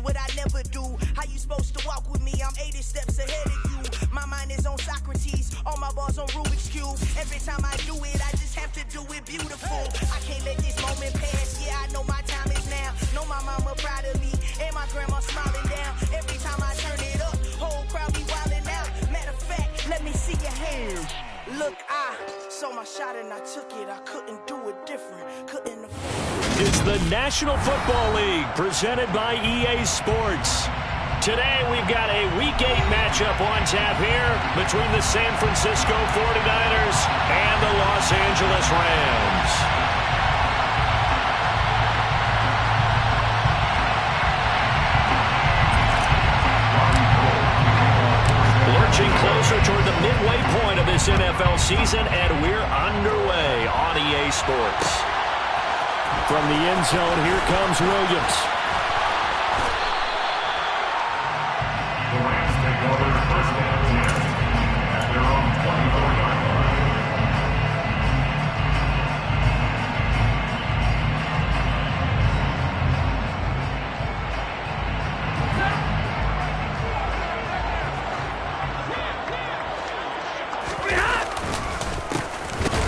What I never do. How you supposed to walk with me? I'm 80 steps ahead of you. My mind is on Socrates, all my bars on Rubik's Cube. Every time I do it, I just have to do it beautiful. I can't let this moment pass. Yeah, I know my time is now. Know my mama proud of me, and my grandma smiling down. Every time I turn it up, whole crowd be wilding out. Matter of fact, let me see your hands. Look, I saw my shot and I took it. I couldn't do it different. Couldn't afford. It's the National Football League presented by EA Sports. Today we've got a Week 8 matchup on tap here between the San Francisco 49ers and the Los Angeles Rams. Lurching closer toward the midway point of this NFL season, and we're underway on EA Sports. From the end zone, here comes Williams. The Rams take over first and 10 at their own 24-yard line.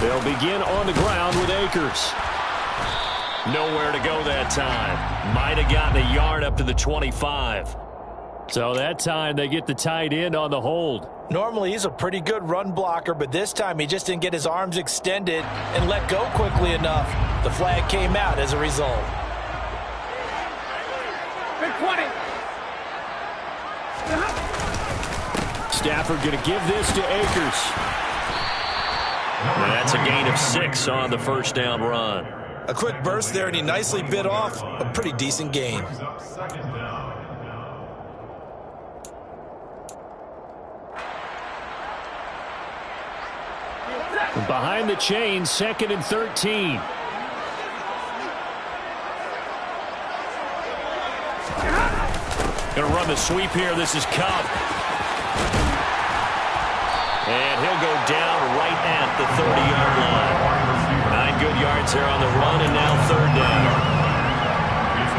They'll begin on the ground with Akers. Nowhere to go that time. Might have gotten a yard up to the 25. So that time they get the tight end on the hold. Normally he's a pretty good run blocker, but this time he just didn't get his arms extended and let go quickly enough. The flag came out as a result. Big 20. Stafford going to give this to Akers. And that's a gain of 6 on the first down run. A quick burst there, and he nicely bit off a pretty decent gain. Behind the chains, 2nd and 13. Going to run the sweep here. This is Cobb. And he'll go down right at the 30-yard line. 9 good yards there on the run, and now 3rd down.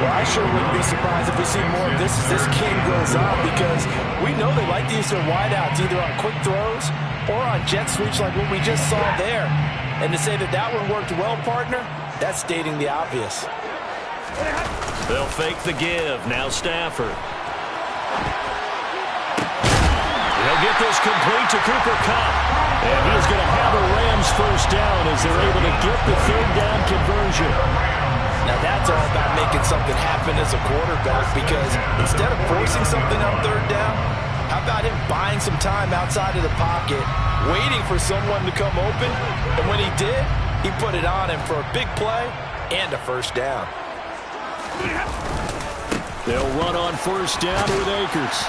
Well, I sure wouldn't be surprised if we see more of this as this game goes on, because we know they like to use their wideouts either on quick throws or on jet sweeps like what we just saw there. And to say that that one worked well, partner, that's stating the obvious. They'll fake the give. Now Stafford. He'll get this complete to Cooper Kupp. And he's going to have a Rams first down as they're able to get the 3rd down conversion. Now that's all about making something happen as a quarterback, because instead of forcing something on 3rd down, how about him buying some time outside of the pocket, waiting for someone to come open, and when he did, he put it on him for a big play and a first down. They'll run on first down with Akers.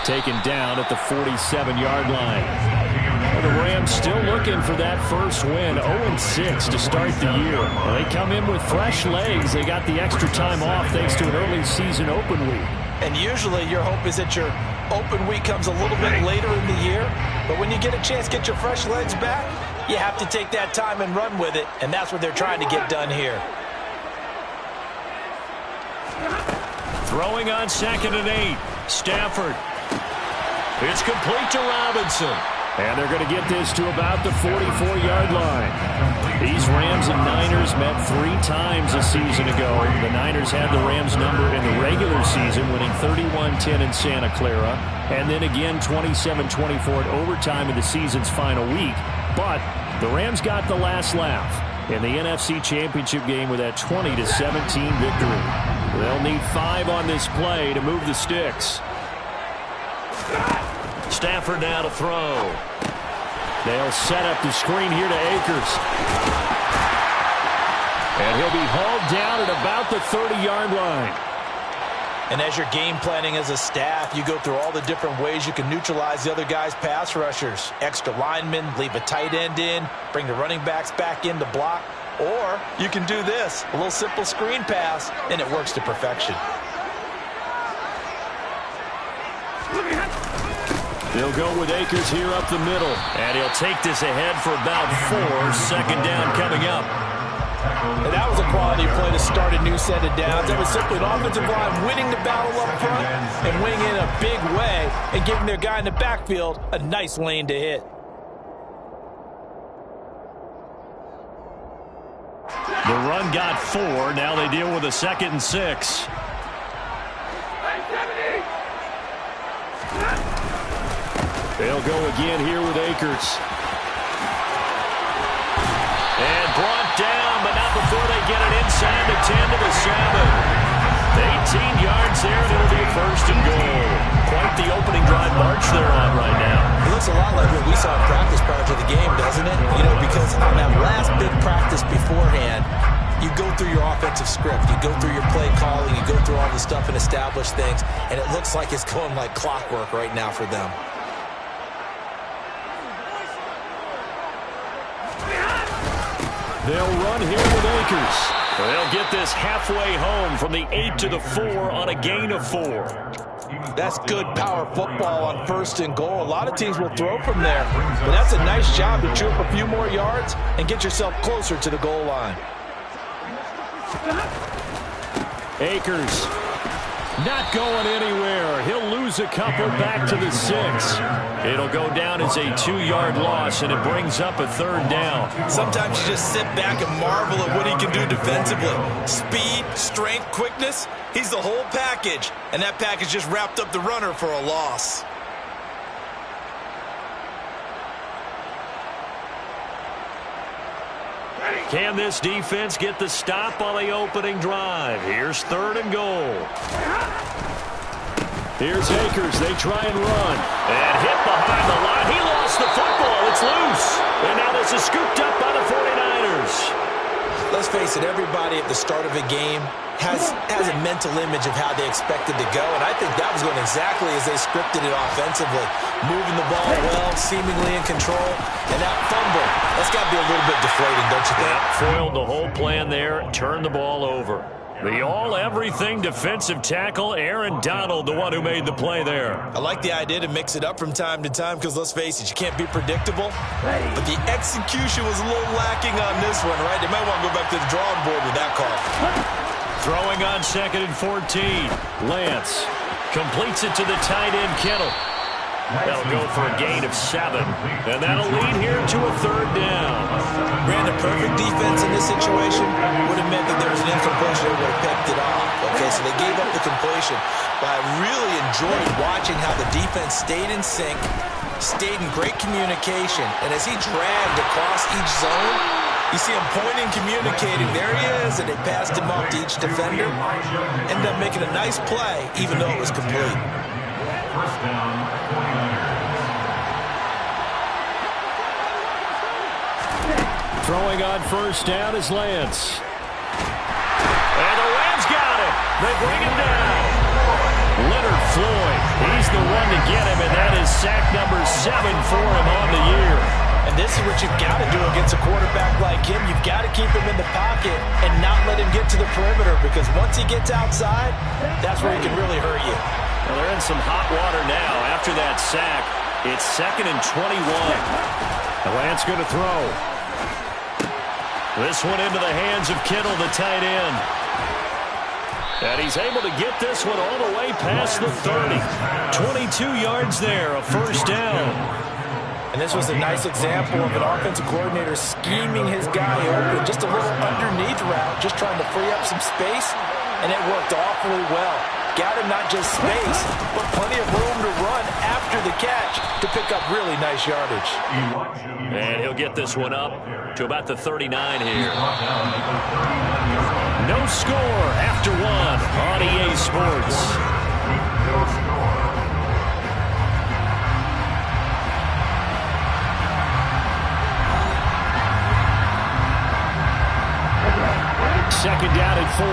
Taken down at the 47-yard line. The Rams still looking for that first win, 0-6 to start the year. Well, they come in with fresh legs. They got the extra time off thanks to an early season open week. And usually your hope is that your open week comes a little bit later in the year. But when you get a chance to get your fresh legs back, you have to take that time and run with it. And that's what they're trying to get done here. Throwing on 2nd and 8. Stafford. It's complete to Robinson. And they're going to get this to about the 44-yard line. These Rams and Niners met 3 times a season ago. The Niners had the Rams number in the regular season, winning 31-10 in Santa Clara, and then again 27-24 at overtime in the season's final week. But the Rams got the last laugh in the NFC Championship game with that 20-17 victory. They'll need 5 on this play to move the sticks. Stafford now to throw. They'll set up the screen here to Akers. And he'll be hauled down at about the 30-yard line. And as you're game planning as a staff, you go through all the different ways you can neutralize the other guy's pass rushers. Extra linemen, leave a tight end in, bring the running backs back in to block. Or you can do this, a little simple screen pass, and it works to perfection. They'll go with Akers here up the middle. And he'll take this ahead for about 4. Second down coming up. And that was a quality play to start a new set of downs. That was simply an offensive line winning the battle up front and winning in a big way and giving their guy in the backfield a nice lane to hit. The run got 4. Now they deal with a 2nd and 6. They'll go again here with Akers. And brought down, but not before they get it inside the 10 to the 7. 18 yards there, and it'll be 1st and goal. Quite the opening drive march they're on right now. It looks a lot like what we saw in practice prior to the game, doesn't it? You know, because on that last big practice beforehand, you go through your offensive script, you go through your play calling, you go through all the stuff and establish things, and it looks like it's going like clockwork right now for them. They'll run here with Akers. They'll get this halfway home from the 8 to the 4 on a gain of 4. That's good power football on 1st and goal. A lot of teams will throw from there, but that's a nice job to chew up a few more yards and get yourself closer to the goal line. Akers not going anywhere. He'll lose a couple back to the 6. It'll go down as a 2-yard loss, and it brings up a 3rd down. Sometimes you just sit back and marvel at what he can do defensively. Speed, strength, quickness, he's the whole package. And that package just wrapped up the runner for a loss. Can this defense get the stop on the opening drive? Here's 3rd and goal. Here's Akers. They try and run. And hit behind the line. He lost the football. It's loose. And now this is scooped up by the 49ers. Let's face it, everybody at the start of a game has a mental image of how they expected to go, and I think that was going exactly as they scripted it offensively. Moving the ball well, seemingly in control, and that fumble, that's got to be a little bit deflating, don't you think? Foiled the whole plan there, turned the ball over. The all-everything defensive tackle, Aaron Donald, the one who made the play there. I like the idea to mix it up from time to time because, let's face it, you can't be predictable. But the execution was a little lacking on this one, right? They might want to go back to the drawing board with that call. Throwing on 2nd and 14. Lance completes it to the tight end, Kittle. That'll go for a gain of 7. And that'll lead here to a 3rd down. Brandon, perfect defense in this situation would have meant that there was an incompletion. They would have picked it off. Okay, so they gave up the completion. But I really enjoyed watching how the defense stayed in sync, stayed in great communication. And as he dragged across each zone, you see him pointing, communicating. There he is, and they passed him off to each defender. Ended up making a nice play, even though it was complete. 1st down, 49ers. Throwing on 1st down is Lance. And the Rams got him. They bring him down. Leonard Floyd, he's the one to get him, and that is sack number 7 for him on the year. And this is what you've got to do against a quarterback like him. You've got to keep him in the pocket and not let him get to the perimeter, because once he gets outside, that's where he can really hurt you. Well, they're in some hot water now after that sack. It's 2nd and 21. And Lance going to throw. This one into the hands of Kittle, the tight end. And he's able to get this one all the way past the 30. 22 yards there, a 1st down. And this was a nice example of an offensive coordinator scheming his guy open, just a little underneath route, just trying to free up some space, and it worked awfully well. Got him not just space, but plenty of room to run after the catch to pick up really nice yardage. And he'll get this one up to about the 39 here. No score after 1 on EA Sports. No score. Second down at 4.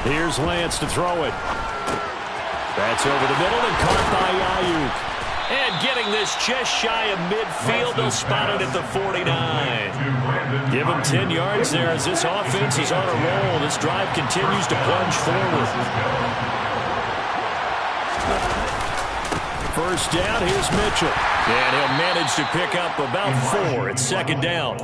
Here's Lance to throw it. That's over the middle and caught by Ayuk. And getting this just shy of midfield, they'll spot it at the 49. Give him 10 yards there as this offense is on a roll. This drive continues to plunge forward. First down, here's Mitchell. And he'll manage to pick up about 4 at second down.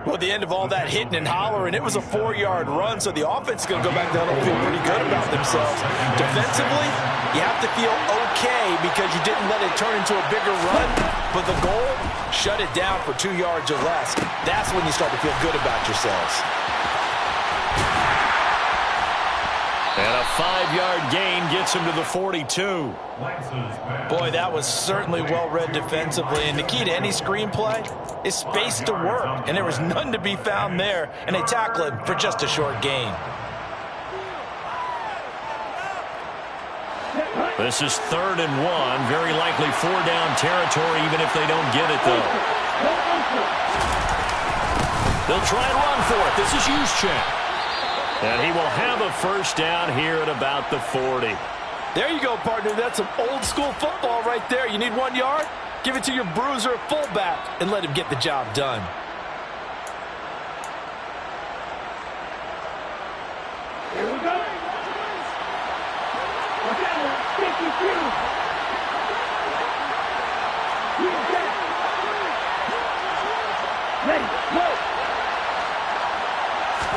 Well, at the end of all that hitting and hollering, it was a 4-yard run, so the offense is going to go back down and feel pretty good about themselves. Defensively, you have to feel okay because you didn't let it turn into a bigger run, but the goal, shut it down for 2 yards or less. That's when you start to feel good about yourselves. And a 5-yard gain gets him to the 42. Boy, that was certainly well-read defensively, and the key to any screenplay is space to work, and there was none to be found there, and they tackle him for just a short gain. This is 3rd and 1, very likely 4-down territory even if they don't get it, though. They'll try and run for it. This is Juszczyk. And he will have a first down here at about the 40. There you go, partner. That's some old-school football right there. You need 1 yard? Give it to your bruiser at fullback and let him get the job done. Here we go. Ready, go.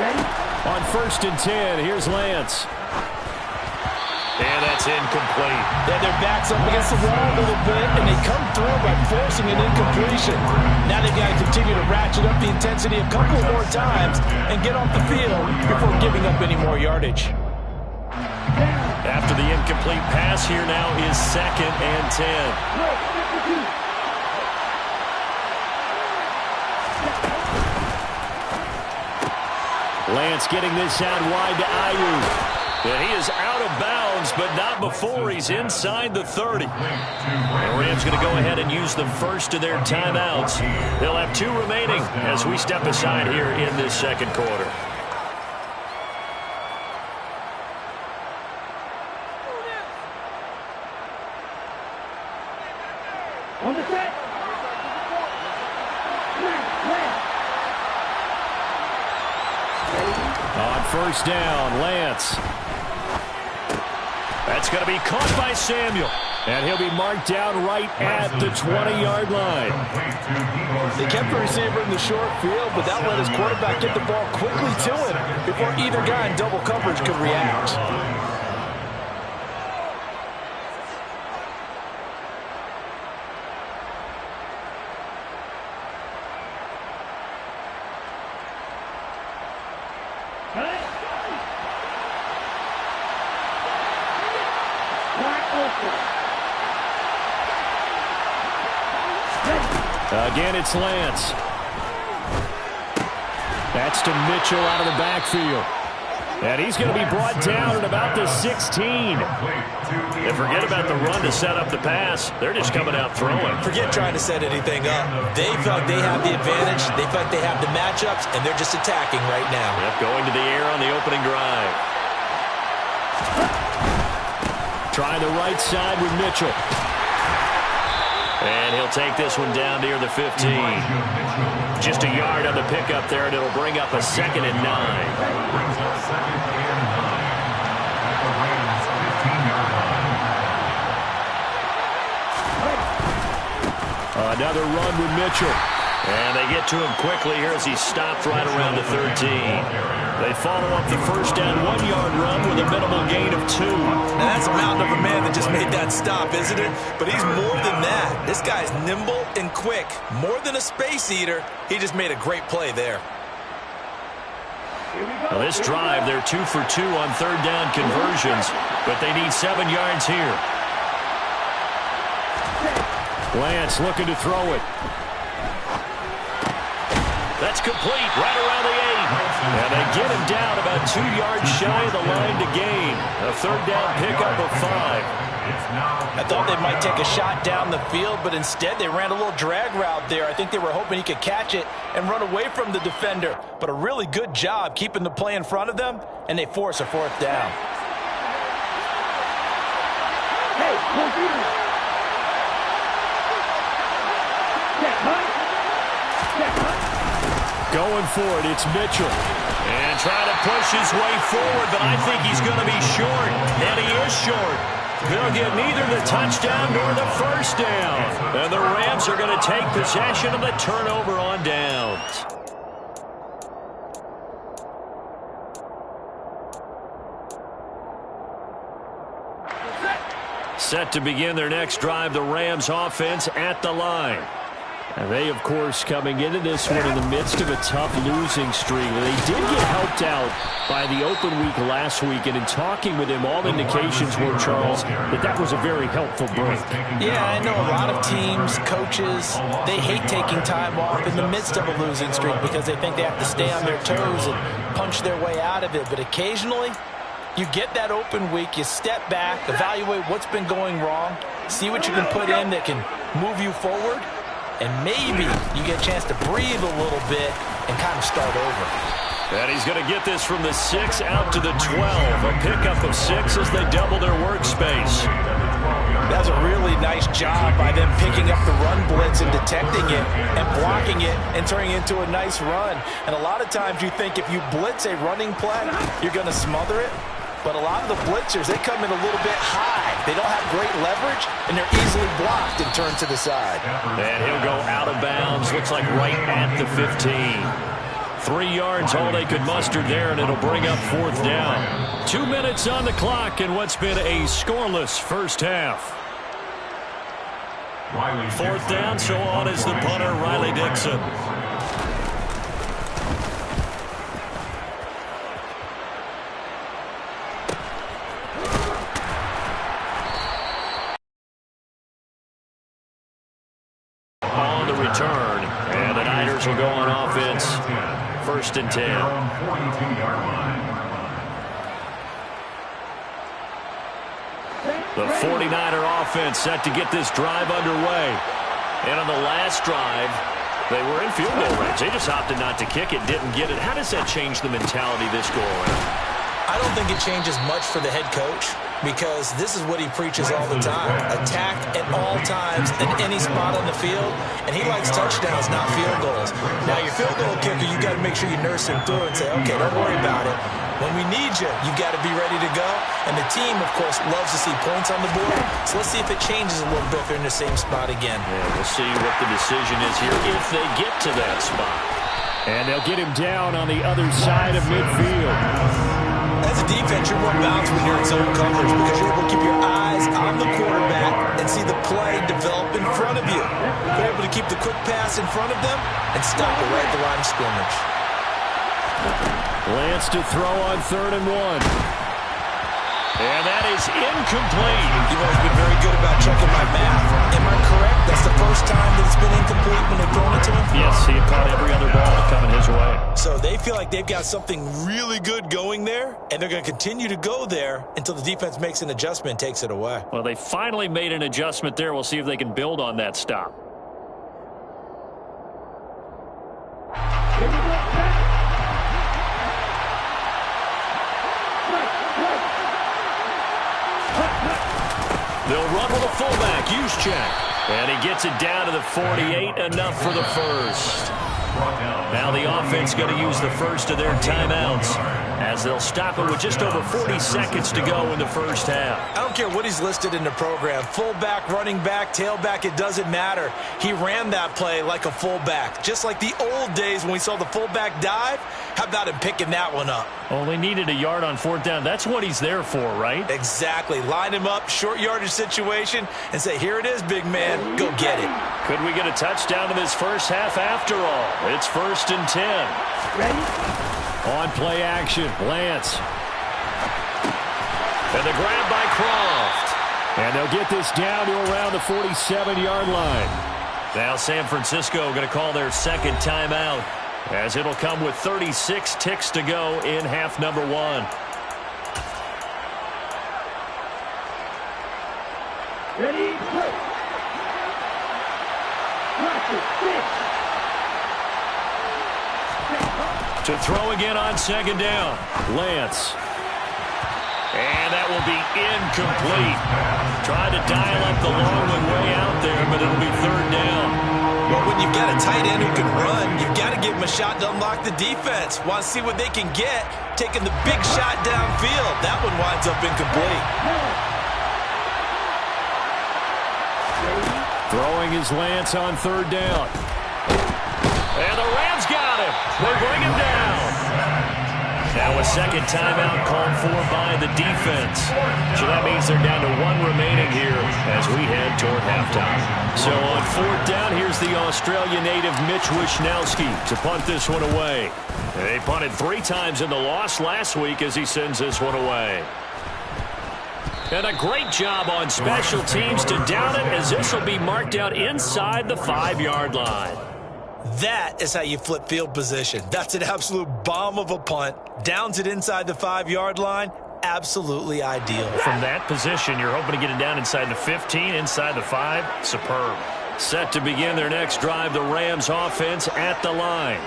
Ready? On 1st and 10, here's Lance. And that's incomplete. Then their back's up against the wall a little bit, and they come through by forcing an incompletion. Now they've got to continue to ratchet up the intensity a couple more times and get off the field before giving up any more yardage. After the incomplete pass, here now is 2nd and 10. Lance getting this out wide to Ayuk. And he is out of bounds, but not before he's inside the 30. The Rams going to go ahead and use the first of their timeouts. They'll have 2 remaining as we step aside here in this second quarter. On the set. On first down, Lance. That's going to be caught by Samuel. And he'll be marked down right at the 20-yard line. They kept the receiver in the short field, but that let his quarterback get the ball quickly to him before either guy in double coverage could react. Again, it's Lance. That's to Mitchell out of the backfield. And he's going to be brought down at about the 16. And forget about the run to set up the pass. They're just coming out throwing. Forget trying to set anything up. They feel like they have the advantage. They feel like they have the matchups, and they're just attacking right now. Yep, going to the air on the opening drive. Try the right side with Mitchell. And he'll take this one down near the 15. Just a yard on the pickup there, and it'll bring up a 2nd and 9. Brings up 2nd and 9 at the Rams' 15-yard line. Another run with Mitchell. And they get to him quickly here as he stopped right around the 13. They follow up the first down 1-yard run with a minimal gain of 2. Now that's a mountain of a man that just made that stop, isn't it? But he's more than that. This guy's nimble and quick. More than a space eater, he just made a great play there. Now this drive, they're 2 for 2 on 3rd down conversions, but they need 7 yards here. Lance looking to throw it. That's complete right around the 8. And they get him down about 2 yards shy of the line to gain. A 3rd down pickup of 5. I thought they might take a shot down the field, but instead they ran a little drag route there. I think they were hoping he could catch it and run away from the defender. But a really good job keeping the play in front of them, and they force a fourth down. Hey, Going for it, it's Mitchell. And trying to push his way forward, but I think he's going to be short. And he is short. They'll get neither the touchdown nor the first down. And the Rams are going to take possession of the turnover on downs. Set to begin their next drive, the Rams offense at the line. And they, of course, coming into this one in the midst of a tough losing streak. They did get helped out by the open week last week, and in talking with him, all indications were, Charles, that was a very helpful break. Yeah, I know a lot of teams, coaches, they hate taking time off in the midst of a losing streak because they think they have to stay on their toes and punch their way out of it. But occasionally, you get that open week, you step back, evaluate what's been going wrong, see what you can put in that can move you forward, and maybe you get a chance to breathe a little bit and kind of start over. And he's going to get this from the 6 out to the 12. A pickup of 6 as they double their workspace. That's a really nice job by them picking up the run blitz and detecting it and blocking it and turning it into a nice run. And a lot of times you think if you blitz a running play, you're going to smother it. But a lot of the blitzers, they come in a little bit high. They don't have great leverage, and they're easily blocked and turned to the side. And he'll go out of bounds. Looks like right at the 15. 3 yards, all they could muster there, and it'll bring up fourth down. 2 minutes on the clock in what's been a scoreless first half. Fourth down, so on is the punter, Riley Dixon. On the return, and the Niners will go on offense. First and 10. The 49er offense set to get this drive underway. And on the last drive, they were in field goal range. They just opted not to kick it, didn't get it. How does that change the mentality this go around? I don't think it changes much for the head coach because this is what he preaches all the time. Attack at all times in any spot on the field, and he likes touchdowns, not field goals. Now, your field goal kicker, you got to make sure you nurse him through and say, okay, don't worry about it. When we need you, you got to be ready to go. And the team, of course, loves to see points on the board. So let's see if it changes a little bit if they're in the same spot again. Yeah, we'll see what the decision is here if they get to that spot. And they'll get him down on the other side of midfield. As a defense, you're more balanced when you're in zone coverage because you're able to keep your eyes on the quarterback and see the play develop in front of you. You're able to keep the quick pass in front of them and stop it right at the line of scrimmage. Lance to throw on 3rd and 1. And that is incomplete. You've always been very good about checking my math. Am I correct? That's the first time that it's been incomplete when they've thrown it to him? Yes, he had caught every other ball coming his way. So they feel like they've got something really good going there, and they're going to continue to go there until the defense makes an adjustment and takes it away. Well, they finally made an adjustment there. We'll see if they can build on that stop. They'll run with a fullback, Juszczyk. And he gets it down to the 48, enough for the first. Now the offense going to use the first of their timeouts as they'll stop it with just over 40 seconds to go in the first half. I don't care what he's listed in the program. Fullback, running back, tailback, it doesn't matter. He ran that play like a fullback. Just like the old days when we saw the fullback dive. How about him picking that one up? Only needed a yard on 4th down. That's what he's there for, right? Exactly. Line him up, short yardage situation, and say, here it is, big man. Go get it. Could we get a touchdown in this first half after all? It's 1st and 10. Ready? On play action, Lance. And the grab by Croft. And they'll get this down to around the 47-yard line. Now San Francisco going to call their second timeout, as it'll come with 36 ticks to go in half number 1. Ready, play. To throw again on second down. Lance. And that will be incomplete. Tried to dial up the long one way out there, but it'll be third down. Well, when you've got a tight end who can run, you've got to give him a shot to unlock the defense. Want to see what they can get, taking the big shot downfield. That one winds up incomplete. Throwing is Lance on third down. And the Rams got him. They bring him down. Now a second timeout called for by the defense. So that means they're down to one remaining here as we head toward halftime. So on fourth down, here's the Australia native Mitch Wishnowski to punt this one away. They punted 3 times in the loss last week as he sends this one away. And a great job on special teams to down it as this will be marked out inside the 5-yard line. That is how you flip field position. That's an absolute bomb of a punt. Downs it inside the 5-yard line. Absolutely ideal. From that position, you're hoping to get it down inside the 15, inside the 5. Superb. Set to begin their next drive, the Rams offense at the line.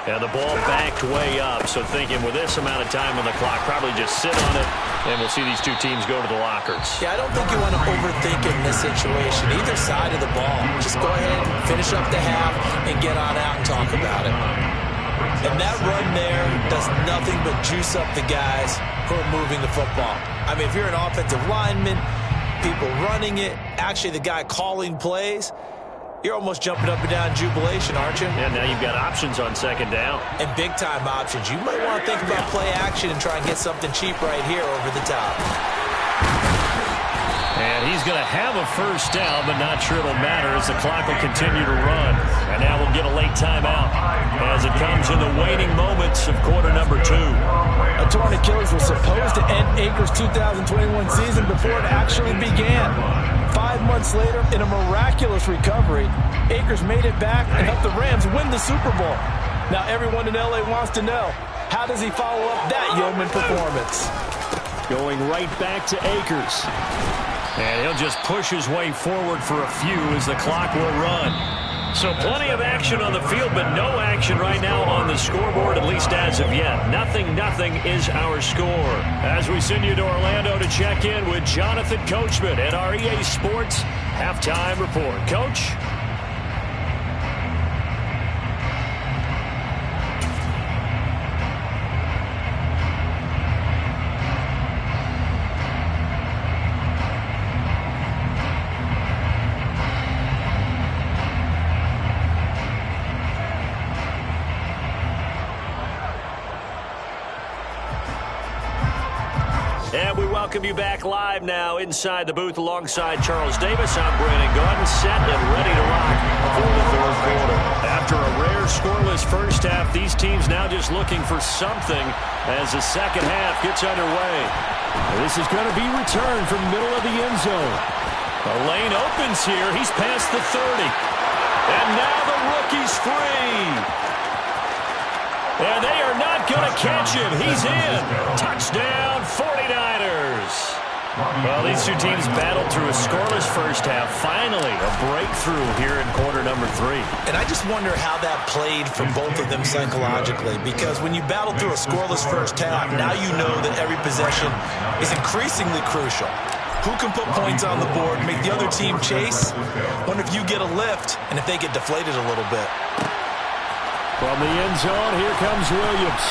And the ball backed way up, so thinking with this amount of time on the clock, probably just sit on it, and we'll see these two teams go to the lockers. Yeah, I don't think you want to overthink it in this situation. Either side of the ball. Just go ahead, finish up the half, and get on out and talk about it. And that run there does nothing but juice up the guys who are moving the football. I mean, if you're an offensive lineman, people running it, actually the guy calling plays, you're almost jumping up and down in jubilation, aren't you? And now you've got options on second down. And big-time options. You might want to think about play action and try and get something cheap right here over the top. And he's going to have a first down, but not sure it'll matter as the clock will continue to run. And now we'll get a late timeout as it comes in the waning moments of quarter number 2. A torn Achilles was supposed to end Akers' 2021 season before it actually began. 5 months later, in a miraculous recovery, Akers made it back and helped the Rams win the Super Bowl. Now everyone in L.A. wants to know, how does he follow up that yeoman performance? Going right back to Akers. And he'll just push his way forward for a few as the clock will run. So plenty of action on the field, but no action right now on the scoreboard, at least as of yet. 0-0 is our score. As we send you to Orlando to check in with Jonathan Coachman at our EA Sports Halftime Report. Coach? And we welcome you back live now inside the booth alongside Charles Davis. I'm Brandon Gaudin, set and ready to rock for the third quarter. After a rare scoreless first half, these teams now just looking for something as the second half gets underway. This is going to be returned from the middle of the end zone. The lane opens here. He's past the 30. And now the rookie's free. And they are not going to catch him. He's in. Touchdown, 49ers. Well, these two teams battled through a scoreless first half. Finally, a breakthrough here in quarter number 3. And I just wonder how that played for both of them psychologically, because when you battle through a scoreless first half, now you know that every possession is increasingly crucial. Who can put points on the board, make the other team chase? Wonder if you get a lift and if they get deflated a little bit. From the end zone, here comes Williams.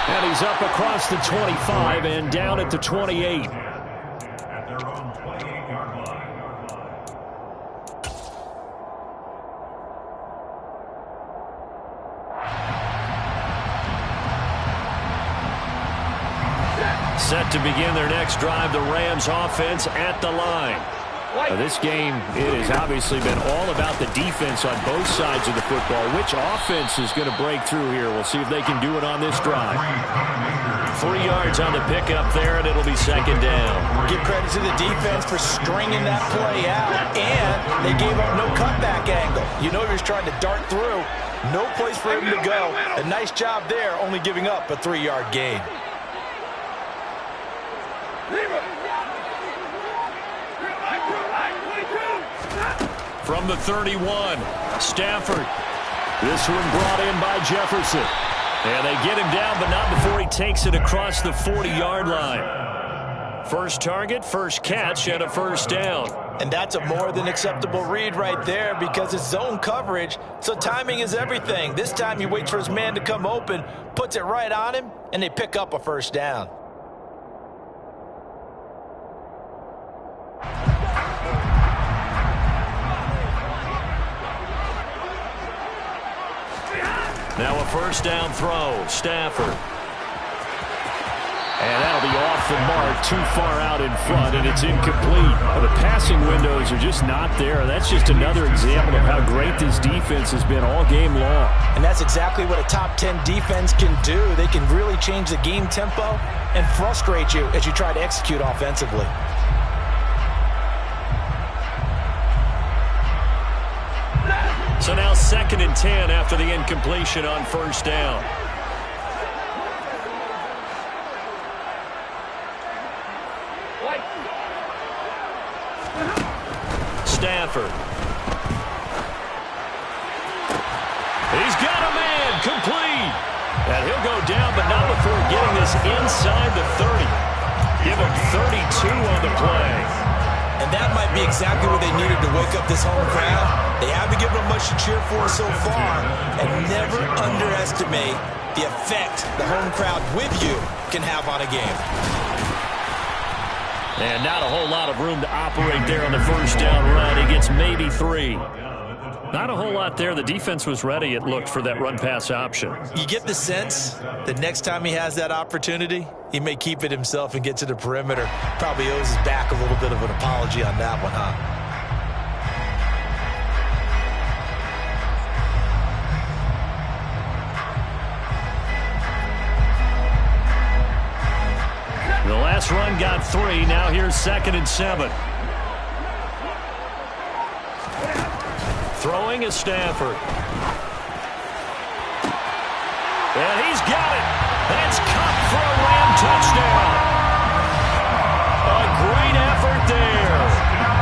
And he's up across the 25 and down at the 28. At their own 28-yard line. Set to begin their next drive, the Rams offense at the line. This game, it has obviously been all about the defense on both sides of the football. Which offense is going to break through here? We'll see if they can do it on this drive. 3 yards on the pickup there, and it'll be second down. Give credit to the defense for stringing that play out, and they gave up no cutback angle. You know he was trying to dart through. No place for him to go. A nice job there, only giving up a 3-yard gain. From the 31, Stafford. This one brought in by Jefferson. And they get him down, but not before he takes it across the 40-yard line. First target, first catch, and a first down. And that's a more than acceptable read right there because it's zone coverage, so timing is everything. This time he waits for his man to come open, puts it right on him, and they pick up a first down. Now a first down throw, Stafford. And that'll be off the mark, too far out in front, and it's incomplete. Well, the passing windows are just not there. That's just another example of how great this defense has been all game long. And that's exactly what a top 10 defense can do. They can really change the game tempo and frustrate you as you try to execute offensively. So now 2nd and 10 after the incompletion on first down. Stafford. He's got a man, complete. And he'll go down, but not before getting this inside the 30. Give him 32 on the play. And that might be exactly what they needed to wake up this home crowd. They haven't given them much to cheer for so far. And never underestimate the effect the home crowd with you can have on a game. And not a whole lot of room to operate there on the first down run. He gets maybe 3. Not a whole lot there. The defense was ready, it looked, for that run-pass option. You get the sense that next time he has that opportunity, he may keep it himself and get to the perimeter. Probably owes his back a little bit of an apology on that one, huh? The last run got 3. Now here's 2nd and 7. Throwing is Stafford. And he's got it. That's caught for a Ram touchdown. A great effort there.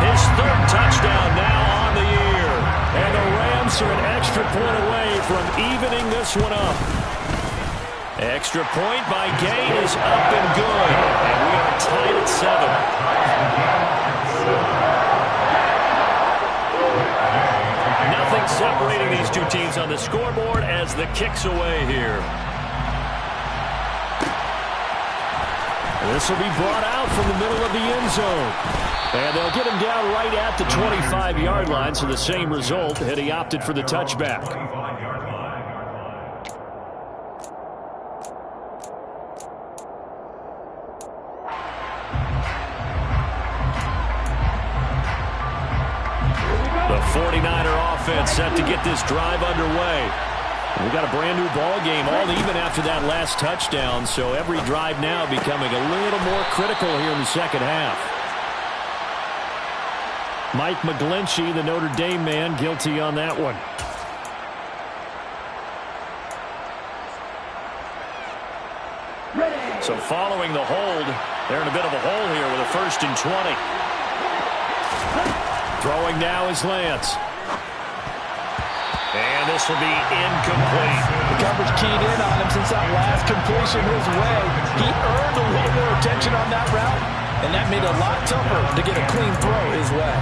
His 3rd touchdown now on the year. And the Rams are an extra point away from evening this one up. Extra point by Gain is up and good. And we are tied at 7. Nothing separating these two teams on the scoreboard as the kick's away here. This will be brought out from the middle of the end zone. And they'll get him down right at the 25-yard line, so the same result had he opted for the touchback. The 49er offense set to get this drive underway. We've got a brand new ball game, all even after that last touchdown, so every drive now becoming a little more critical here in the second half. Mike McGlinchey, the Notre Dame man, guilty on that one. So following the hold, they're in a bit of a hole here with a 1st and 20. Throwing now is Lance. And this will be incomplete. The coverage keyed in on him since that last completion his way. He earned a little more attention on that route, and that made it a lot tougher to get a clean throw his way.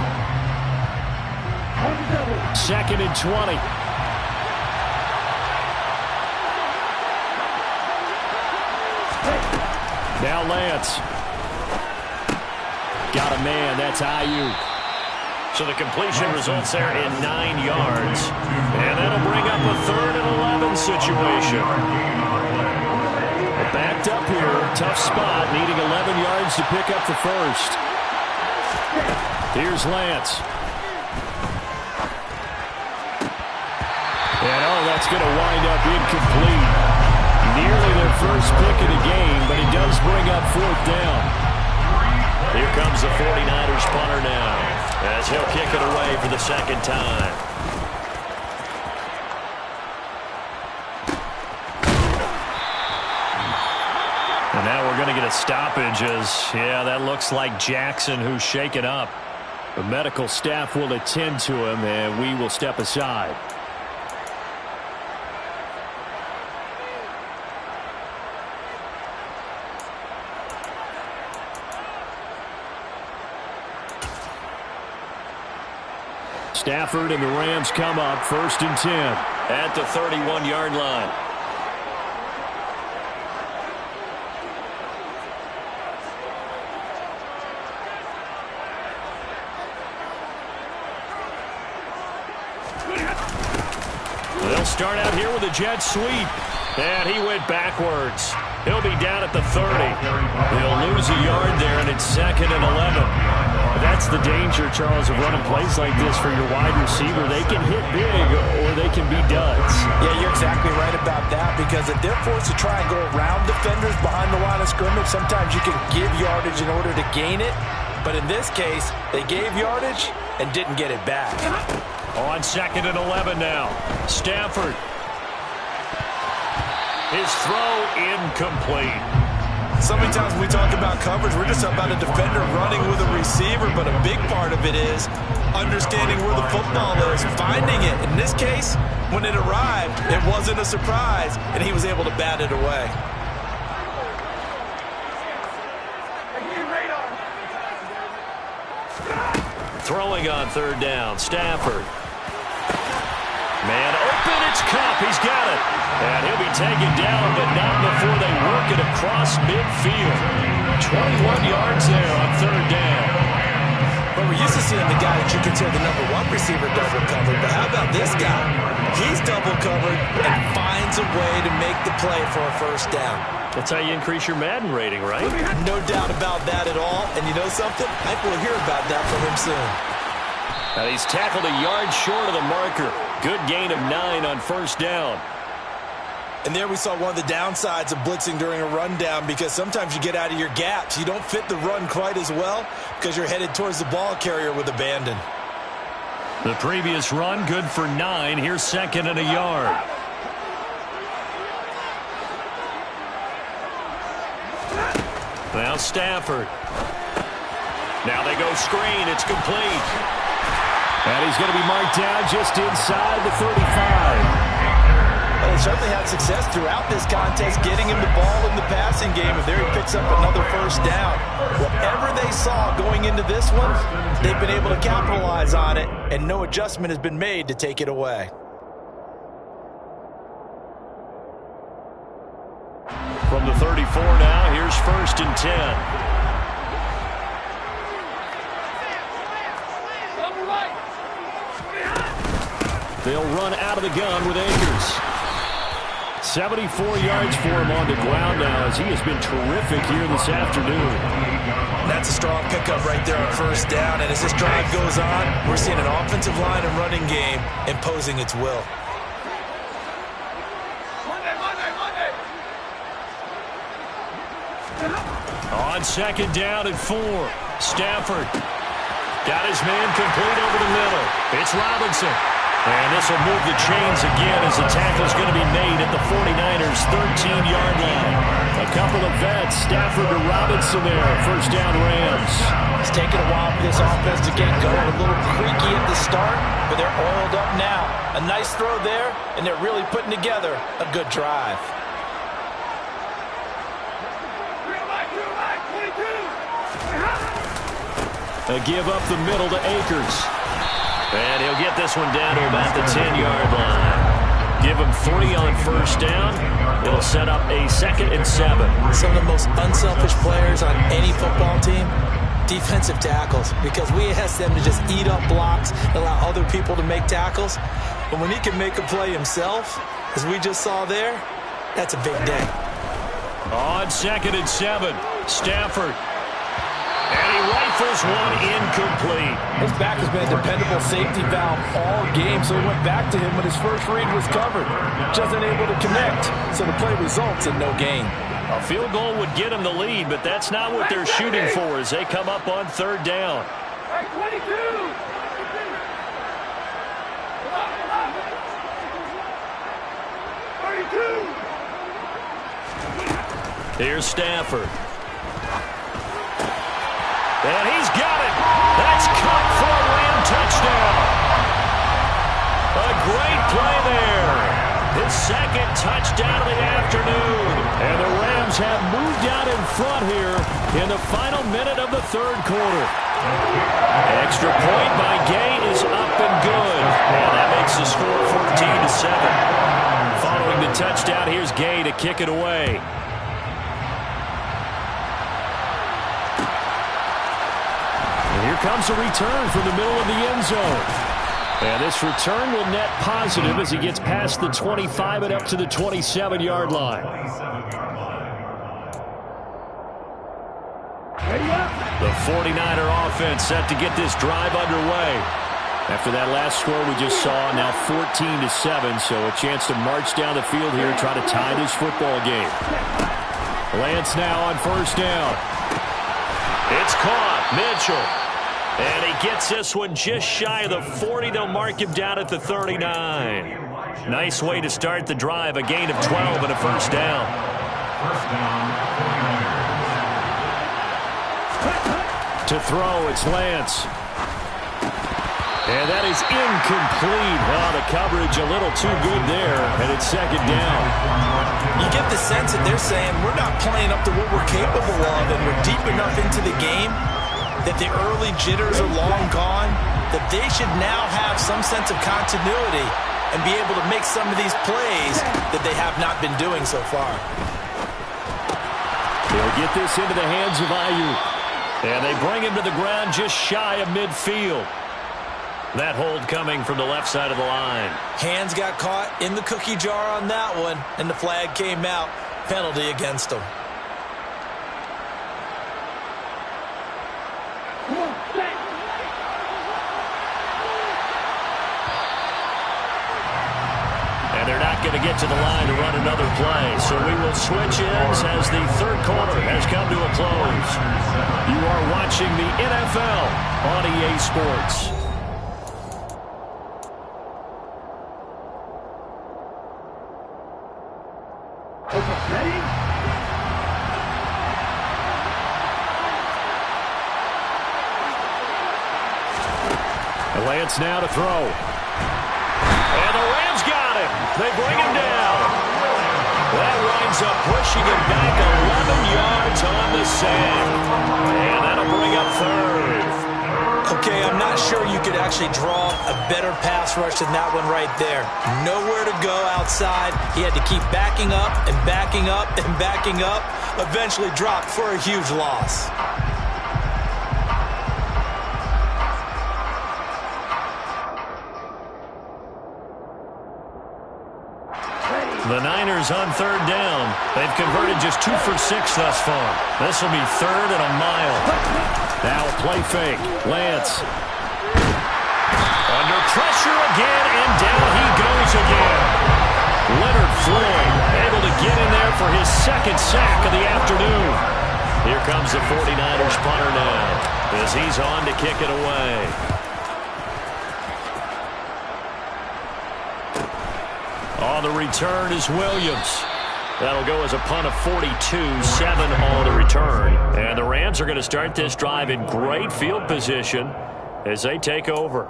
2nd and 20. Now Lance. Got a man. That's Ayuk. So the completion results there in 9 yards. And that'll bring up a 3rd and 11 situation. Backed up here. Tough spot. Needing 11 yards to pick up the first. Here's Lance. And that's going to wind up incomplete. Nearly their first pick of the game, but it does bring up 4th down. Here comes the 49ers punter now, as he'll kick it away for the 2nd time. And now we're going to get a stoppage as, yeah, that looks like Jackson who's shaken up. The medical staff will attend to him, and we will step aside. Stafford and the Rams come up 1st and 10 at the 31-yard line. They'll start out here with a jet sweep, and he went backwards. He'll be down at the 30. He'll lose a yard there, and it's 2nd and 11. That's the danger, Charles, of running plays like this for your wide receiver. They can hit big or they can be duds. Yeah, you're exactly right about that, because if they're forced to try and go around defenders behind the line of scrimmage, sometimes you can give yardage in order to gain it. But in this case, they gave yardage and didn't get it back. On 2nd and 11 now. Stafford. His throw incomplete. So many times when we talk about coverage, we're just about a defender running with a receiver, but a big part of it is understanding where the football is, finding it. In this case, when it arrived, it wasn't a surprise, and he was able to bat it away. Throwing on 3rd down, Stafford. Man open, it's Cup. He's got it. And he'll be taken down, but not before they work it across midfield. 21 yards there on 3rd down. But we're used to seeing the guy that you consider the #1 receiver double covered. But how about this guy? He's double covered and finds a way to make the play for a 1st down. That's how you increase your Madden rating, right? No doubt about that at all. And you know something? I think we'll hear about that from him soon. And he's tackled a yard short of the marker. Good gain of 9 on 1st down. And there we saw one of the downsides of blitzing during a rundown, because sometimes you get out of your gaps. You don't fit the run quite as well because you're headed towards the ball carrier with abandon. The previous run, good for 9. Here's 2nd and a yard. Now Stafford. Now they go screen. It's complete. And he's going to be marked down just inside the 35. Well, they certainly had success throughout this contest getting him the ball in the passing game. And there he picks up another 1st down. Whatever they saw going into this one, they've been able to capitalize on it, and no adjustment has been made to take it away. From the 34 now, here's 1st and 10. They'll run out of the gun with Akers. 74 yards for him on the ground now, as he has been terrific here this afternoon. That's a strong pickup right there on 1st down. And as this drive goes on, we're seeing an offensive line and running game imposing its will. On 2nd down and 4. Stafford got his man complete over the middle. It's Robinson. And this will move the chains again as the tackle is going to be made at the 49ers' 13-yard line. A couple of vets, Stafford to Robinson there. 1st down Rams. It's taken a while for this offense to get going. A little creaky at the start, but they're oiled up now. A nice throw there, and they're really putting together a good drive. A give up the middle to Akers. And he'll get this one down to about the 10-yard line. Give him 3 on 1st down. It'll set up a 2nd and 7. Some of the most unselfish players on any football team, defensive tackles, because we ask them to just eat up blocks, allow other people to make tackles. But when he can make a play himself, as we just saw there, that's a big day. On 2nd and 7, Stafford. And he rifles one incomplete. His back has been a dependable safety valve all game, so he went back to him when his first read was covered. Just unable to connect, so the play results in no gain. A field goal would get him the lead, but that's not what they're shooting for as they come up on 3rd down. 22. Here's Stafford. And he's got it. That's caught for A great play there. His second touchdown of the afternoon. And the Rams have moved out in front here in the final minute of the third quarter. Extra point by Gay is up and good. And that makes the score 14-7. Following the touchdown, here's Gay to kick it away. And here comes a return from the middle of the end zone. And this return will net positive as he gets past the 25 and up to the 27-yard line. The 49er offense set to get this drive underway. After that last score we just saw, now 14-7, so a chance to march down the field here and try to tie this football game. Lance now on first down. It's caught. Mitchell. And he gets this one just shy of the 40. They'll mark him down at the 39. Nice way to start the drive. A gain of 12 and a first down. First down, 49ers. To throw, it's Lance. And that is incomplete. Oh, the coverage a little too good there, and it's second down. You get the sense that they're saying we're not playing up to what we're capable of, and we're deep enough into the game that the early jitters are long gone, that they should now have some sense of continuity and be able to make some of these plays that they have not been doing so far. They'll get this into the hands of Ayuk. And they bring him to the ground just shy of midfield. That hold coming from the left side of the line. Hands got caught in the cookie jar on that one, and the flag came out. Penalty against him. And they're not going to get to the line to run another play. So we will switch ends as the third quarter has come to a close. You are watching the NFL on EA Sports. Ready? Lance now to throw. And the Rams got him. They bring him down. That winds up pushing him back 11 yards on the sand. And that'll bring up third. Okay, I'm not sure you could actually draw a better pass rush than that one right there. Nowhere to go outside. He had to keep backing up and backing up and backing up. Eventually dropped for a huge loss. The Niners on third down. They've converted just 2 for 6 thus far. This will be third and a mile. Now a play fake. Lance. Under pressure again, and down he goes again. Leonard Floyd able to get in there for his second sack of the afternoon. Here comes the 49ers punter now as he's on to kick it away. On the return is Williams. That'll go as a punt of 42, 7 on the return. And the Rams are going to start this drive in great field position as they take over.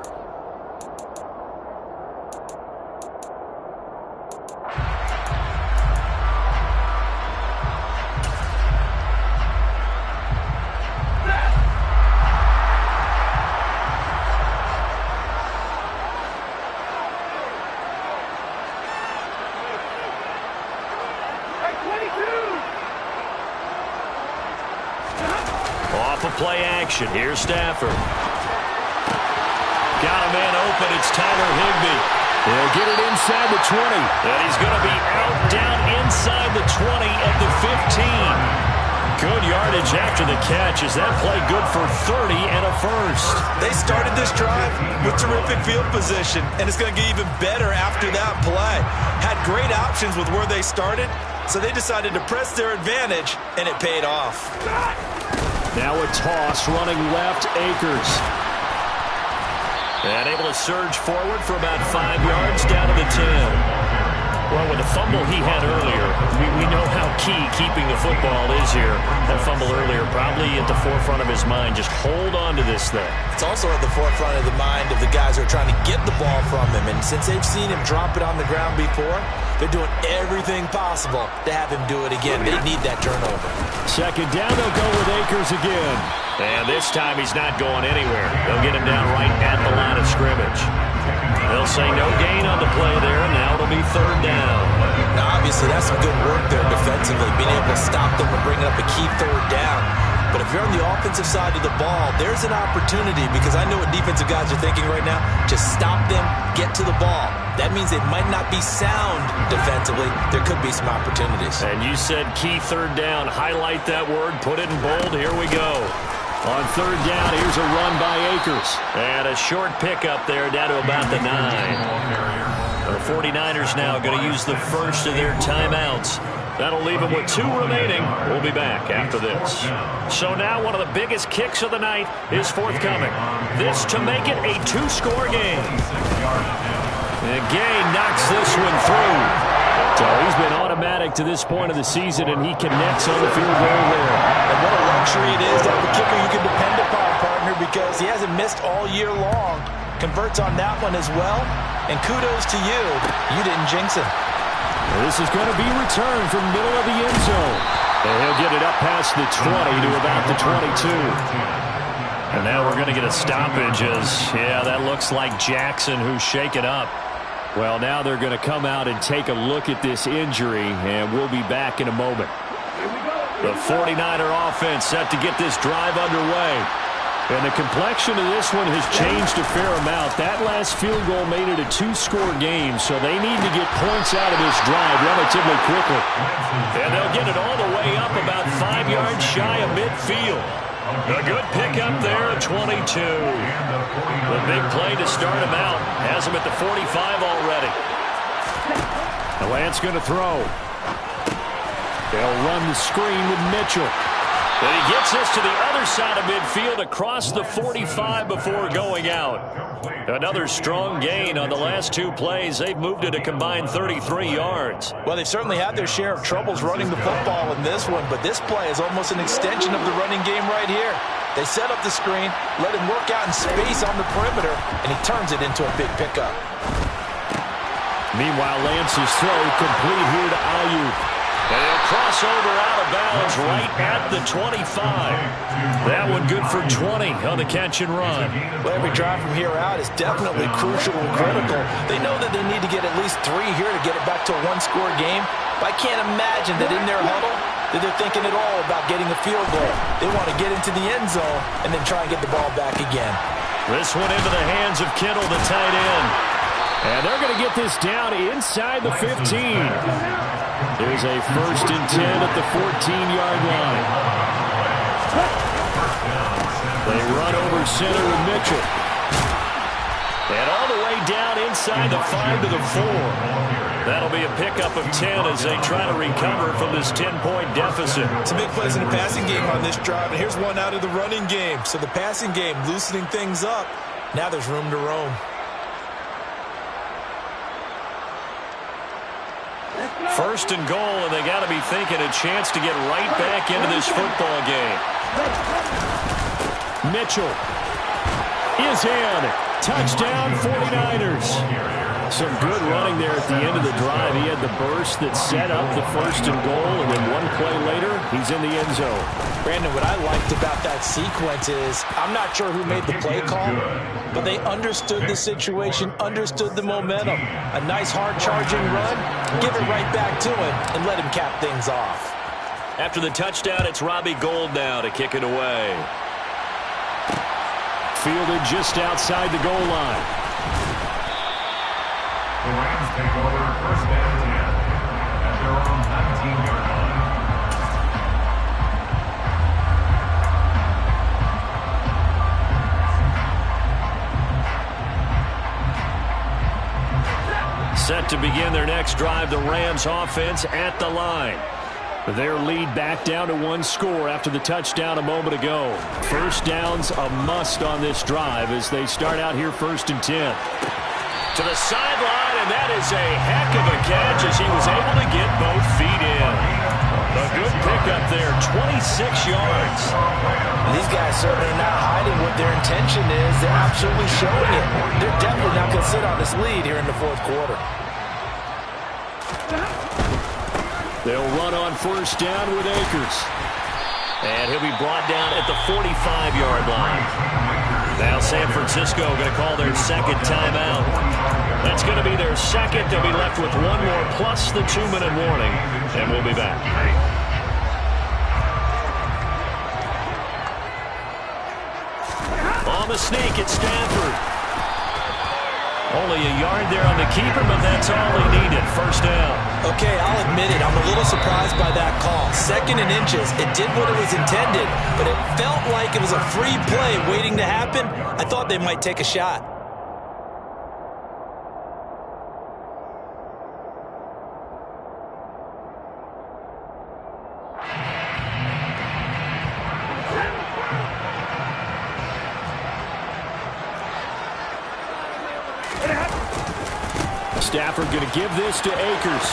Play action. Here's Stafford. Got a man open. It's Tyler Higbee. He'll get it inside the 20. And he's going to be out down inside the 20 at the 15. Good yardage after the catch. Is that play good for 30 and a first? They started this drive with terrific field position, and it's going to get even better after that play. Had great options with where they started, so they decided to press their advantage, and it paid off. Now a toss running left, Akers. And able to surge forward for about 5 yards down to the 10. Well, with the fumble he had earlier, we know how key keeping the football is here. That fumble earlier probably at the forefront of his mind. Just hold on to this thing. It's also at the forefront of the mind of the guys who are trying to get the ball from him. And since they've seen him drop it on the ground before, they're doing everything possible to have him do it again. They need that turnover. Second down, they'll go with Akers again. And this time he's not going anywhere. They'll get him down right at the line of scrimmage. They'll say no gain on the play there, and now it'll be third down. Now, obviously, that's some good work there defensively, being able to stop them and bring up a key third down. But if you're on the offensive side of the ball, there's an opportunity, because I know what defensive guys are thinking right now. Just stop them, get to the ball. That means they might not be sound defensively. There could be some opportunities. And you said key third down. Highlight that word. Put it in bold. Here we go. On third down, here's a run by Akers. And a short pickup there down to about the 9. The 49ers now going to use the first of their timeouts. That'll leave them with 2 remaining. We'll be back after this. So now one of the biggest kicks of the night is forthcoming. This to make it a 2-score game. And Gay knocks this one through. So he's been automatic to this point of the season, and he connects on the field goal there. And what a luxury it is to have a kicker you can depend upon, partner, because he hasn't missed all year long. Converts on that one as well. And kudos to you. You didn't jinx him. This is going to be returned from middle of the end zone. And he'll get it up past the 20 to about the 22. And now we're going to get a stoppage as, yeah, that looks like Jackson who's shaken up. Well, now they're going to come out and take a look at this injury, and we'll be back in a moment. The 49er offense set to get this drive underway. And the complexion of this one has changed a fair amount. That last field goal made it a 2-score game, so they need to get points out of this drive relatively quickly. And they'll get it all the way up about 5 yards shy of midfield. A good pickup there at 22. The big play to start him out. Has him at the 45 already. The Lance going to throw. They'll run the screen with Mitchell. And he gets this to the other side of midfield across the 45 before going out. Another strong gain on the last 2 plays. They've moved it a combined 33 yards. Well, they've certainly had their share of troubles running the football in this one, but this play is almost an extension of the running game right here. They set up the screen, let him work out in space on the perimeter, and he turns it into a big pickup. Meanwhile, Lance's throw complete here to Ayuk. And he'll cross over out of bounds right at the 25. That one good for 20 on the catch and run. Well, every drive from here out is definitely crucial and critical. They know that they need to get at least 3 here to get it back to a 1-score game. But I can't imagine that in their huddle that they're thinking at all about getting a field goal. They want to get into the end zone and then try and get the ball back again. This one into the hands of Kittle, the tight end. And they're going to get this down inside the 15. There's a 1st and 10 at the 14-yard line. They run over center with Mitchell. And all the way down inside the 5 to the 4. That'll be a pickup of 10 as they try to recover from this 10-point deficit. Some big plays in the passing game on this drive, and here's one out of the running game. So the passing game loosening things up. Now there's room to roam. First and goal, and they got to be thinking a chance to get right back into this football game. Mitchell is in. Touchdown, 49ers. Some good running there at the end of the drive. He had the burst that set up the 1st and goal, and then one play later, he's in the end zone. Brandon, what I liked about that sequence is I'm not sure who made the play call, but they understood the situation, understood the momentum. A nice hard-charging run, give it right back to him, and let him cap things off. After the touchdown, it's Robbie Gould now to kick it away. Fielded just outside the goal line. The Rams take over 1st and 10 at their own 19-yard line. Set to begin their next drive, the Rams offense at the line. Their lead back down to 1 score after the touchdown a moment ago. 1st down's a must on this drive as they start out here 1st and 10. To the sideline, and and that is a heck of a catch as he was able to get both feet in. A good pickup there, 26 yards. These guys certainly are not hiding what their intention is. They're absolutely showing it. They're definitely not going to sit on this lead here in the fourth quarter. They'll run on first down with Akers. And he'll be brought down at the 45-yard line. Now San Francisco going to call their second timeout. That's going to be their second. They'll be left with one more plus the 2-minute warning. And we'll be back. On the sneak, it's Stanford. Only a yard there on the keeper, but that's all he needed. First down. Okay, I'll admit it. I'm a little surprised by that call. 2nd and inches. It did what it was intended, but it felt like it was a free play waiting to happen. I thought they might take a shot. Stafford going to give this to Akers.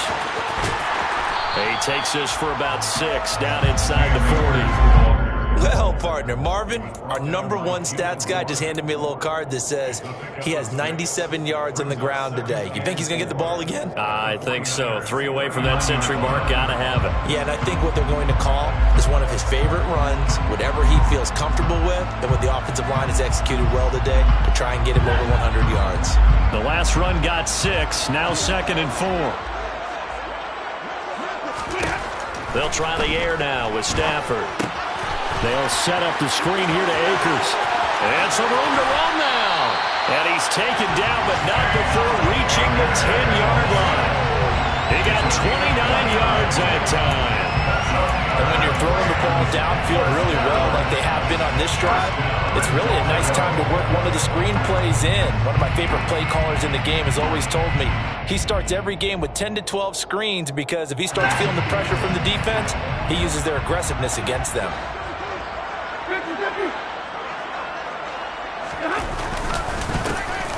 He takes this for about 6 down inside the 40. Well, partner, Marvin, our number one stats guy, just handed me a little card that says he has 97 yards on the ground today. You think he's going to get the ball again? I think so. 3 away from that century mark. Got to have it. Yeah, and I think what they're going to call is one of his favorite runs, whatever he feels comfortable with, and what the offensive line has executed well today to try and get him over 100 yards. The last run got 6. Now 2nd and 4. They'll try the air now with Stafford. They'll set up the screen here to Akers. And some room to run now. And he's taken down, but not before reaching the 10-yard line. He got 29 yards that time. And when you're throwing the ball downfield really well like they have been on this drive, it's really a nice time to work one of the screen plays in. One of my favorite play callers in the game has always told me he starts every game with 10 to 12 screens because if he starts feeling the pressure from the defense, he uses their aggressiveness against them.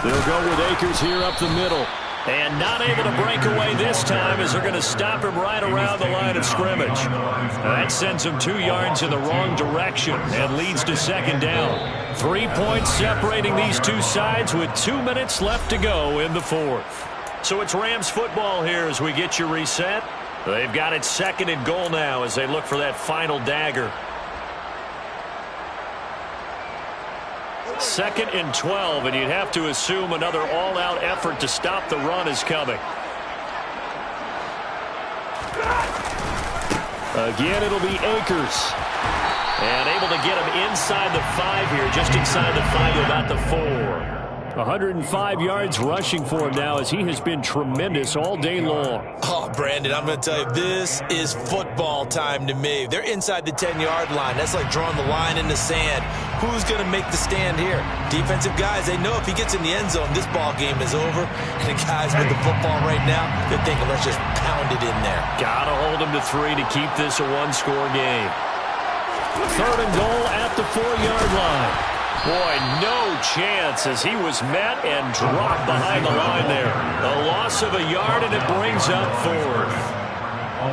They'll go with Akers here up the middle. And not able to break away this time as they're going to stop him right around the line of scrimmage. That sends him 2 yards in the wrong direction and leads to 2nd down. 3 points separating these two sides with 2 minutes left to go in the 4th. So it's Rams football here as we get you reset. They've got it 2nd and goal now as they look for that final dagger. 2nd and 12, and you'd have to assume another all-out effort to stop the run is coming. Again, it'll be Akers. And able to get him inside the 5 here, just inside the 5 to about the 4. 105 yards rushing for him now as he has been tremendous all day long. Oh, Brandon, I'm going to tell you, this is football time to me. They're inside the 10-yard line. That's like drawing the line in the sand. Who's going to make the stand here? Defensive guys, they know if he gets in the end zone, this ball game is over. And the guys with the football right now, they're thinking, let's just pound it in there. Got to hold him to 3 to keep this a one-score game. 3rd and goal at the 4-yard line. Boy, no chance as he was met and dropped behind the line there. A loss of a yard, and it brings up 4th.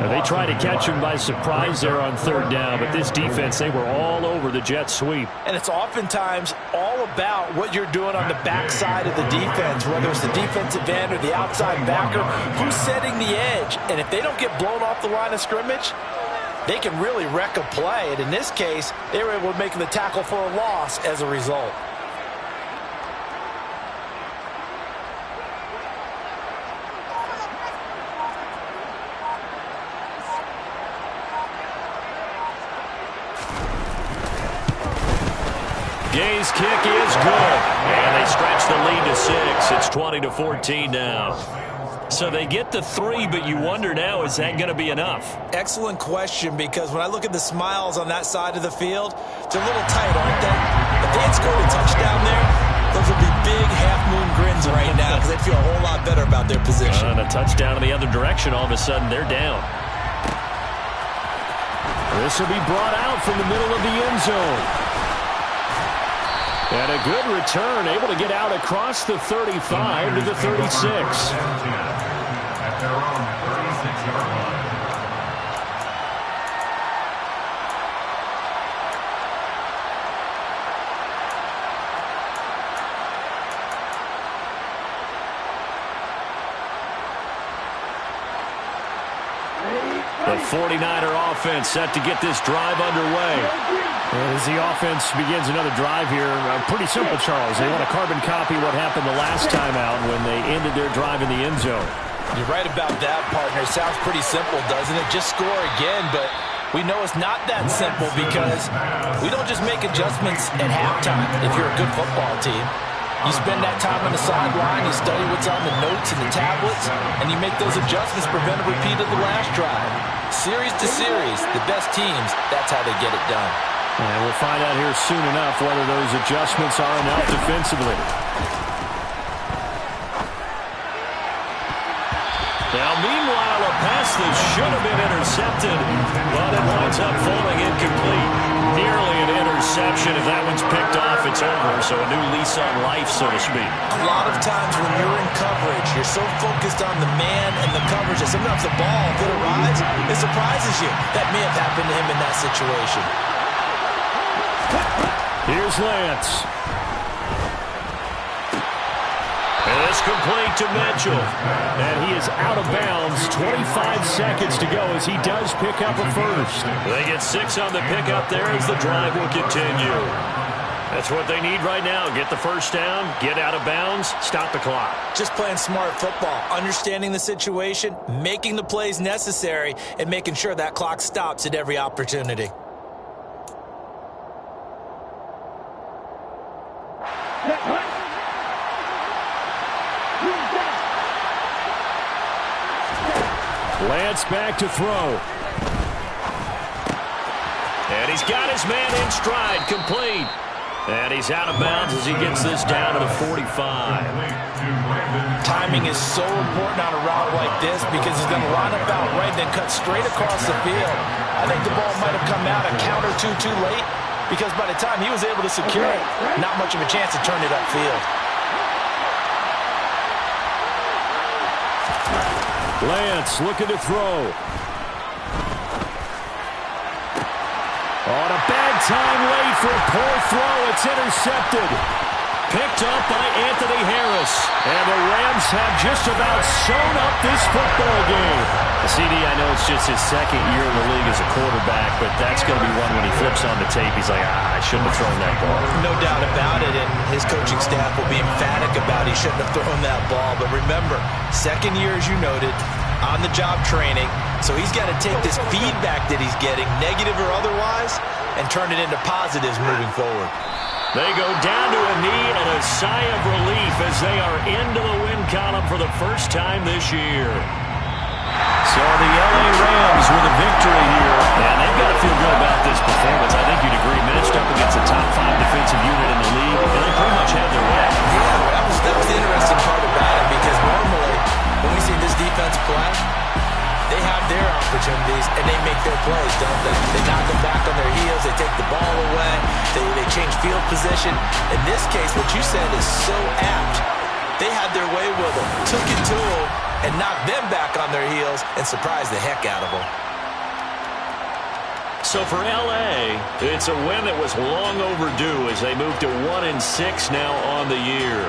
They tried to catch him by surprise there on 3rd down, but this defense, they were all over the jet sweep. And it's oftentimes all about what you're doing on the backside of the defense, whether it's the defensive end or the outside backer, who's setting the edge. And if they don't get blown off the line of scrimmage, they can really wreck a play. And in this case, they were able to make the tackle for a loss as a result. Gay's kick is good. And they stretch the lead to 6. It's 20-14 now. So they get the 3, but you wonder now, is that going to be enough? Excellent question, because when I look at the smiles on that side of the field, they're a little tight, aren't they? If they had scored a touchdown there, those would be big half-moon grins right now because they'd feel a whole lot better about their position. And a touchdown in the other direction, all of a sudden they're down. This will be brought out from the middle of the end zone. And a good return, able to get out across the 35 to the 36. At their own 36-yard line. The 49er offense set to get this drive underway. As the offense begins another drive here, pretty simple, Charles. They want to carbon copy what happened the last time out when they ended their drive in the end zone. You're right about that, partner. Sounds pretty simple, doesn't it? Just score again, but we know it's not that simple because we don't just make adjustments at halftime if you're a good football team. You spend that time on the sideline, you study what's on the notes and the tablets, and you make those adjustments, prevent a repeat of the last drive. Series to series, the best teams, that's how they get it done. And we'll find out here soon enough whether those adjustments are enough defensively. Now, meanwhile, a pass that should have been intercepted, but it winds up falling incomplete. Nearly an interception. If that one's picked off, it's over. So a new lease on life, so to speak. A lot of times when you're in coverage, you're so focused on the man and the coverage that sometimes the ball, if it arrives, it surprises you. That may have happened to him in that situation. Here's Lance. And it's complete to Mitchell. And he is out of bounds. 25 seconds to go as he does pick up a first. They get 6 on the pickup there as the drive will continue. That's what they need right now. Get the first down, get out of bounds, stop the clock. Just playing smart football, understanding the situation, making the plays necessary, and making sure that clock stops at every opportunity. Lance back to throw. And he's got his man in stride, complete. And he's out of bounds as he gets this down to the 45. Timing is so important on a route like this because he's going to line up out right, then cut straight across the field. I think the ball might have come out a count or two too late because by the time he was able to secure it, not much of a chance to turn it upfield. Lance looking to throw. On a bad time late for a poor throw. It's intercepted. Picked up by Anthony Harris. And the Rams have just about sewn up this football game. CD, I know it's just his second year in the league as a quarterback, but that's going to be one when he flips on the tape. He's like, I shouldn't have thrown that ball. No doubt about it, and his coaching staff will be emphatic about he shouldn't have thrown that ball. But remember, second year, as you noted, on-the-job training, so he's got to take this feedback that he's getting, negative or otherwise, and turn it into positives moving forward. They go down to a knee and a sigh of relief as they are into the win column for the first time this year. So the LA Rams with a victory here, and they've got to feel good about this performance. I think you'd agree, matched up against a top 5 defensive unit in the league, and they pretty much have their way. Yeah, that was the interesting part about it because normally when we see this defense play, they have their opportunities and they make their plays, don't they? They knock them back on their heels, they take the ball away, they change field position. In this case, what you said is so apt. They had their way with them, took it to them, and knocked them back on their heels and surprised the heck out of them. So for LA, it's a win that was long overdue as they move to 1-6 now on the year.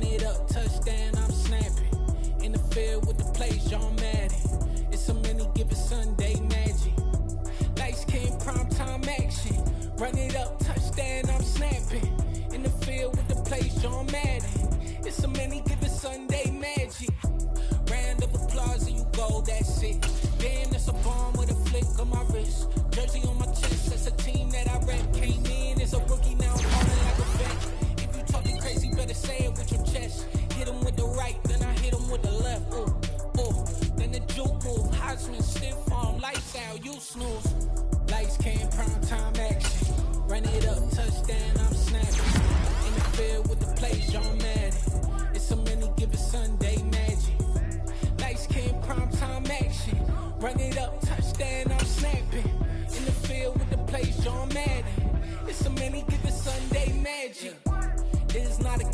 Run it up, touchdown, I'm snapping. In the field with the plays, John Madden. It's a many given Sunday magic. Lights came primetime action. Run it up, touchdown, I'm snapping. In the field with the plays, John Madden. It's a many given Sunday magic. Round of applause and you go, that's it. Damn, that's a bomb with a flick on my wrist. Jersey on my chest, that's a team that I rep. Came in as a rookie, now I'm calling like a vet. If you talking crazy, better say it with your chest. Hit him with the right, then I hit him with the left. Ooh, ooh. Then the juke move, Heisman, stiff arm, lights out, you snooze. Lights came, primetime action. Run it up, touchdown, I'm snapping. In the field with the plays, John Madden. It's a many given Sunday magic. Lights came, primetime action. Run it up, touchdown, I'm snapping. In the field with the plays, John Madden. It's a many given Sunday magic. This is not a game.